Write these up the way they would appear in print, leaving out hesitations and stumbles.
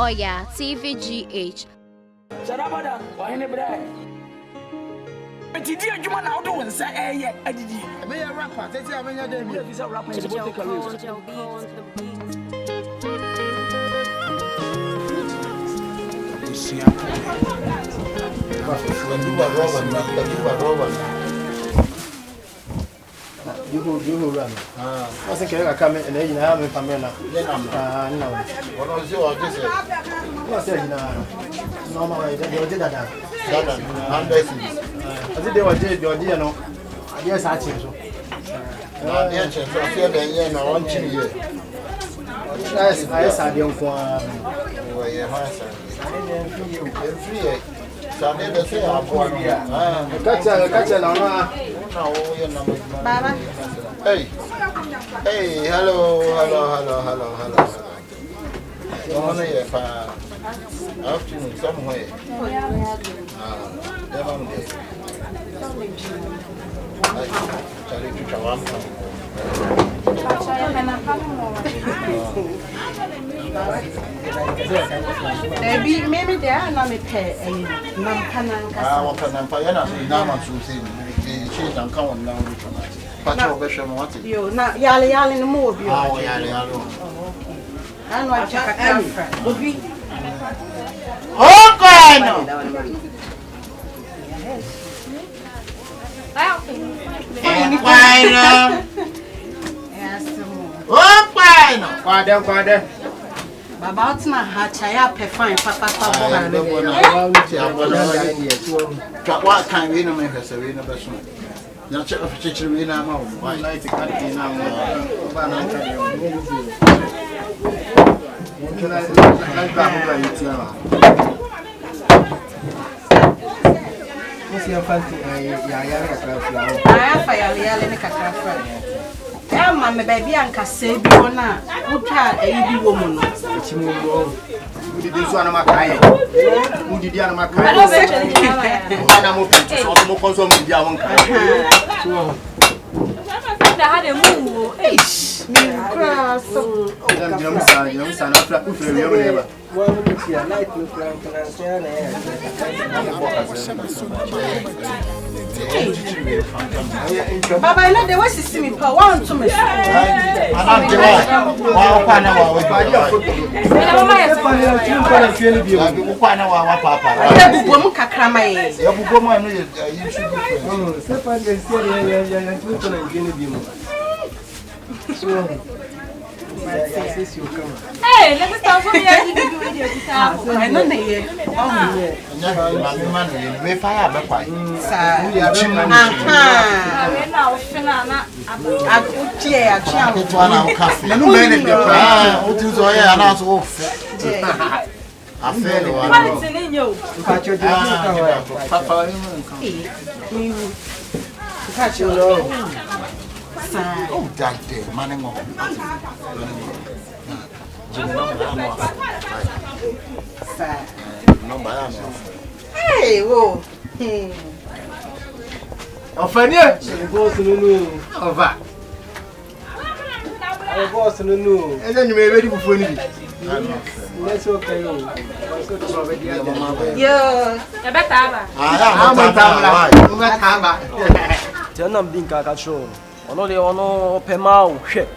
Oyaa, Tvgh. Sarabada, why any bread? But you did you want to do and say, eh, I did. Be a rapper, that's how many of them is a rapper. You run. I think I come in and then you have me come in. No. What was your just normally they did that. I think they were dead, your dear. No, yes, I think so. Yes, I feel the year no 1 year. Yes, I don't want. Oh, yeah, so I never say I'm born here. Catch Baba. Hey, hello. On here, afternoon somewhere. Maybe they are not me pay and Nampananka. I want Pampayana, Naman Susan, she don't come on now. But you not Yali in the movie. Oh, Yali. I know I check a friend. Would be About my hatch, I have a fine papa. What kind we know makers are in a person? Not check of teacher in our mouth. Why like to cut in our what's your fancy? I have a Mamma, baby, and Cassay, Bona, who can't a woman. Who did this one of my kind? Who did the other my kind? I'm open to all more consume the young kind. I had a move. Ish, grass. Young son of Flappy. Well, it's your light look like Baba, I know the way she see me per one to me. Hey, let me start from here. I know they oh, that day, man. Hey, whoa. Offania, boss, no, over. I was no, and then you may ready before you. That's okay. Yeah, a better. Tell them, Dinka, show. Ono pema hwe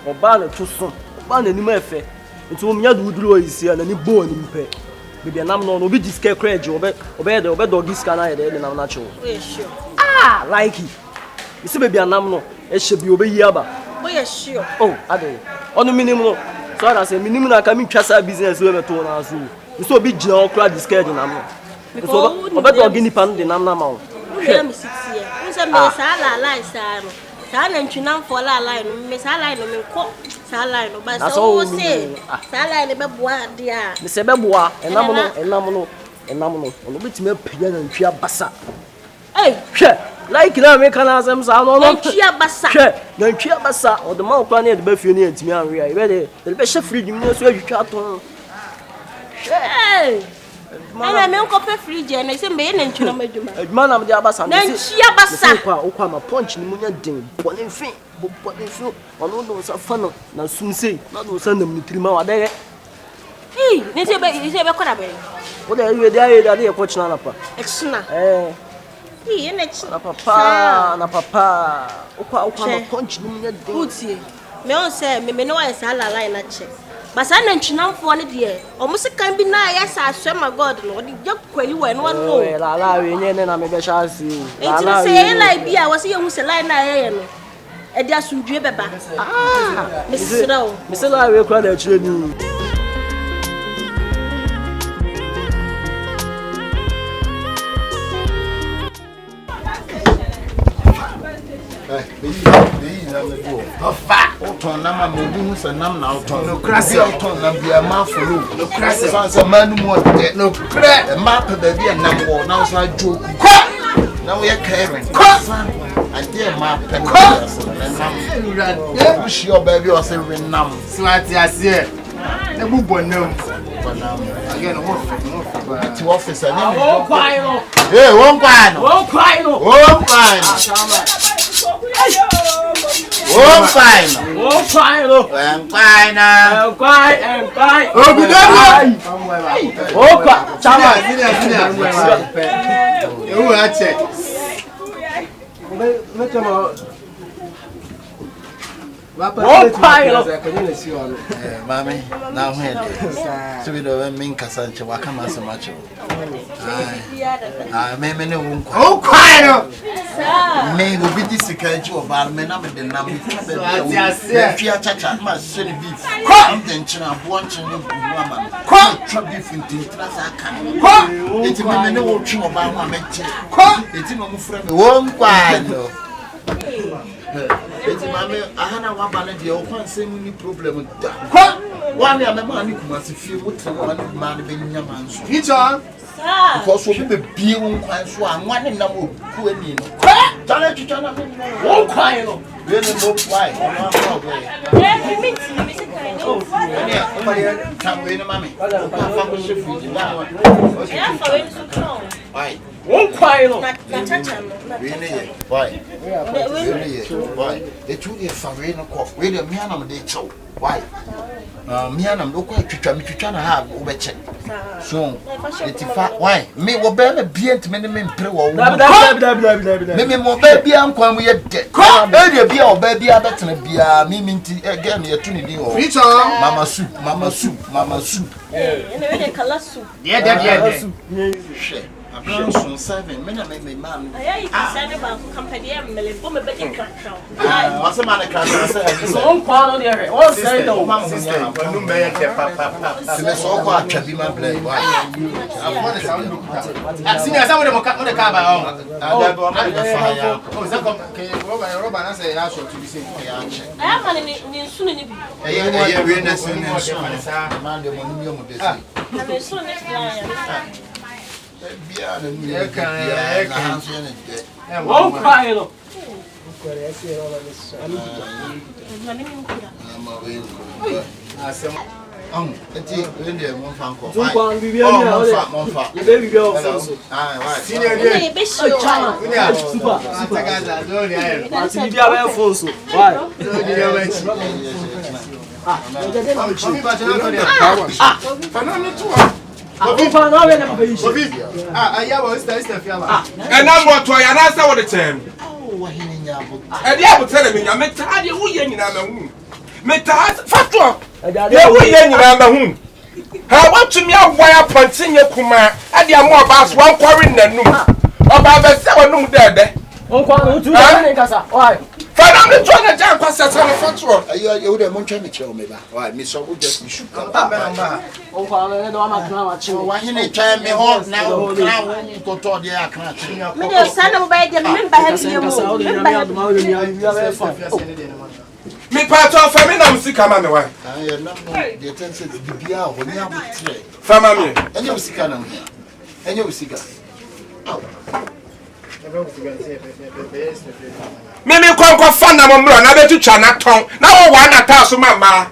oba na tuso oba na nim efe nti o mya do duro isi na ni bo ni mpe bibia nam no obi diske crash obe dog ska na yede na na cho ah Likeee isi bibia nam no e hye bi obe yi aba oh yeah sure oh ade ono minim no so ada say minim na ka mi twasa business we beto na so nso obi gina okra diske di nam no so obe dog ni pan di nam na ma o hwe mi sisi e nse me sala line sa no Sala nchuna for la line, me sala line me ko sala line ba so say sala line be boa dia. Me se be boa, enam no. Ono bitime apia na ntwa basa. Eh, hwe, Likeee na me kana asem sa no. Ntwa basa. Hwe, na ntwa basa, o de ma okwa na de ba fie na antimi anwe a. Be de be hye fridge mi so atwitwa aton. Hey. Ana me nko pe fridge na se me na ntuna madwuma. Adwuma na me de abasa na ntwa basa. Okwa ma punch ni munya den. Bone fin, bone fin. Ono do sa fa no na sumsei. Na do sa nam ni trima wa de. Eh, Ni se be ko da be. What are you there? That you coach na pa. Exna. Ye na exna papa, na papa. Okwa no punch ni me dey. Utie. Me on say me no why say lalai na che. But I na ntwinamfo ne de. Omo se kan bi na ya sa aswe ma God no. Odi je kwali we no no. Lala we nye ne na me be sha asi. Lala say lie bi a wo se ye hu se lie na ye no. E dia sundue beba. Me sira me se la we kura na chire ni. Mami, now here. So we don't mean Casanche, Wakama so much. I may no one. Oh, quiet! May will be this security of our men up in the number. Fear chacha, my silly beef. Come then, China, watching you, woman. Come, chop beef in Tintrasa. Come, it's a man who will chew about my mention. Come, it's in my friend. Won't quiet. It's mammy, I had a one the open same problem with that. One year, my money must feel what one man being your man's. It's on because we be being quite swan, one in number who in you. Tell you, China, won't cry. Really, no why. Come in, mammy. Why? Won't cry. Why? Why? They told you for rain or cough. Wait a minute, they show. Why? Me and I'm looking at you trying to have over check. So, it's why? Me will bear be at many men pray or maybe more baby. I'm going to get baby or baby. I better be a meaning again. You're tuning in. Mama soup, mama soup, mama soup. Yeah. I'm soon 7 minutes, make me man. I said about company and Melbourne, but you can't show. What's a man? I can't say. One part on the other. One side of my sister. No man, let's all go to be my play. I've seen some of them on the car. I am in soon. Won't cry. And I'm what to answer what the term. And the apple telling me, I met Tadi who yen in a Menta Fatwa. You will yen in a I want to me a wire punching your Kuma, and the more about one quarry in the noon. About the 7 noon there. Why? Finally, trying to jump past a fatwa. You would have Montana show me. Why, Miss O just should come back. Why you tell me all now? Now, you go to the account. My son of my me part of family, I'm sick. I'm on the way. I am not the attention to be out when you have a family. And you sick on here. And you sick. Mimi kwa fanda momro na betu chana ton na wo wa na ta so mama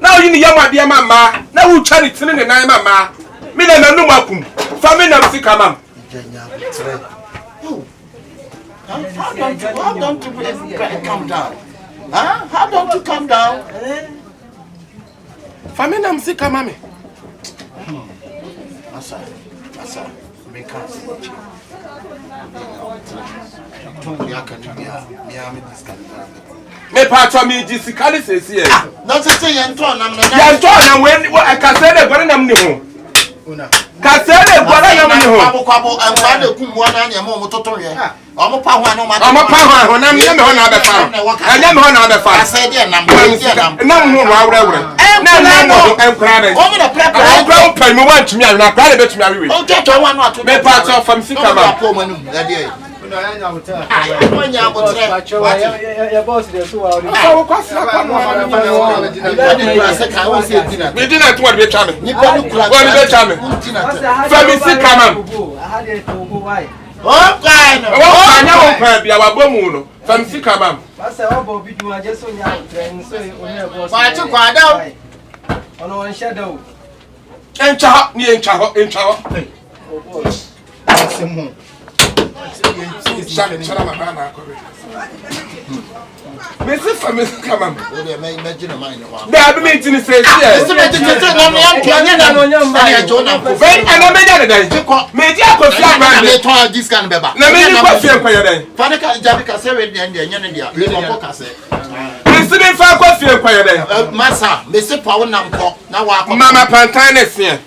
na oyi ni yama dia mama na wo cha ni tini ne nan mama mi na nanu makum fa mi na msika mam How don't you calm down? Huh? How don't you calm down? Fa mi na msika mami Masa, me can't see what you. Told me I can be a me part of me, Jessica says here. Not to say, Anton, I'm not. Anton, when I can say that, but I'm new. Kasere bora yam ni ho kwabo anwa na kum wa na nyama mo toton ye omo pa hwan no ma omo pa hwan ho na me ho na be fa anya me ho na be fa ase de nam ho wa wure na no enkra be omo na prep o kra pa mi wan tumi awe na kra le betumi awe o je to wan no ato me pa to fam sika ma po manu na de no anya mo tra anya mo tra ya boss de so wa so kwasi akwa no me dina to wa be twa me ni pa no kura wa be twa me fam sika ma o kwa no o anya wo kwa bia wa bomu no fam sika ma Pasa wa bo bidu ma je so nya train so onye boss ma ti kwa da ono won shadow encha ho ni encha ho o boss semu Shara mama na akore. Me se fa me sika ma o de me imagine mine no da be me tini say here se me tete na me am tuanya na na jo na ko ve ana me ja de dan me di akofi agba me to this can beba na me ni kofi enko ye dan fa de ka jabi ka se we de nya ne dia we mo ka se me se me fa kofi enko ye dan masa me se pa wona nko na wa ko mama pantan ne se ye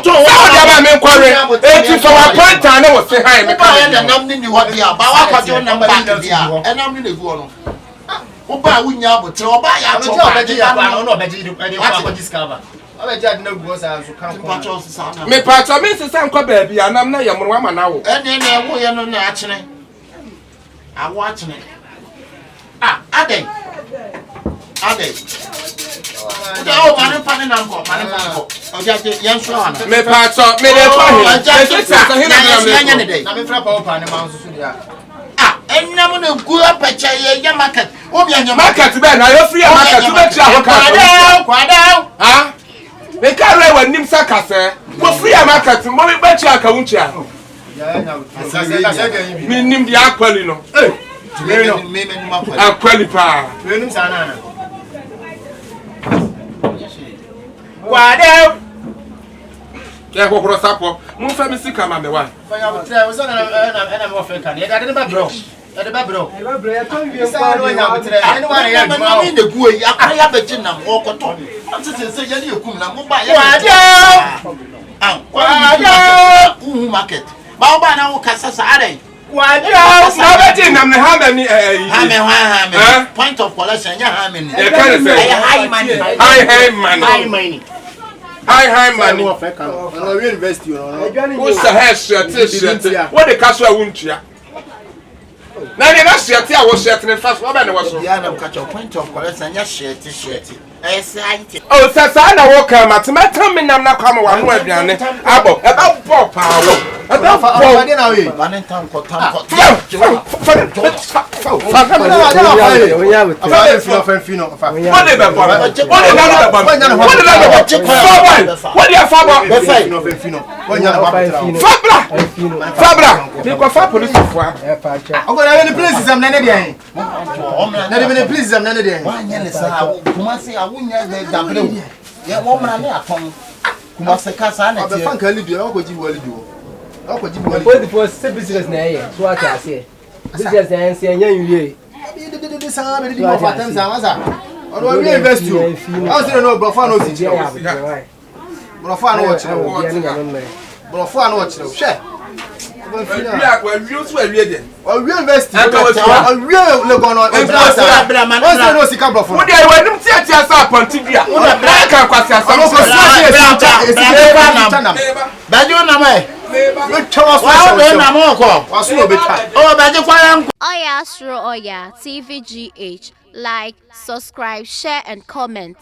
to wa da ba me kware eti so wa pantan ne wo se han me ba ya da nam ni wa dia ba wa kwa jo na ba dia enam ni nevu no wo ba wunya abotre wo ba ya to ba dia ba no no be ji de kwa discover abeja de na guo sa so kan ko me pato me se san kwa ba bia nam na ye moro ama na wo ene wo ye no na achene awo achene adai oh mane pane na nko oja je yan so ana me pato me de kwa he se sa hina na me fra pa pa ne ma nso so dia enam na gu apacha ye ya market obi anya market be na yo free market be tira ho ka kwada ha me ka re wa nim saka se ko free market mo me be tira ka wunchia me nim di akwali no me ma akwali pa me nim sa na kwada ya ko kro sapo mo fa me sika ma me wa fa ya butre o so na mo fe kan ye da de ba bro ya to wie sa no nya butre ene wa ya juma o ni gu yi akara ya beji na mo ko to se ye ni ekum na mo ba ya kwada market ba ba na wo kasa sa are kwada na beji na me ha me ni point of collection ya ha me ni e kan se high money high money no we university no who sa hair shirt what the cash wa wuntua na ni na shirt a wo shirt ne fast what be ne wo so ya na catch point of collection ya shirt oh sa na wo ka matemata me nam na kwa ma wa no aduane abo e ba pop pa wo e ba pop na we bane tan ko ya wo mra le aton kuma se kasa na tie fan kan lidu o ko ji wali du o ko ji wali point for business na ye so ati ase business na ense enya yue de sa be di mo fatem sa masa o do we invest you o se no bro fa no si je bro fa no wo chire wo bro fa no wo chire hwe we so awie de o we invest o we le gono o se no si ka bro fa wo dey we nim tia sa ponti bia o na bra ka kwasi asam o ko bajo na me na mo ko waso obetwa o bajo kwa yan Oyaa, Suro, Oyaa, Tvgh. Like, subscribe, share, and comment.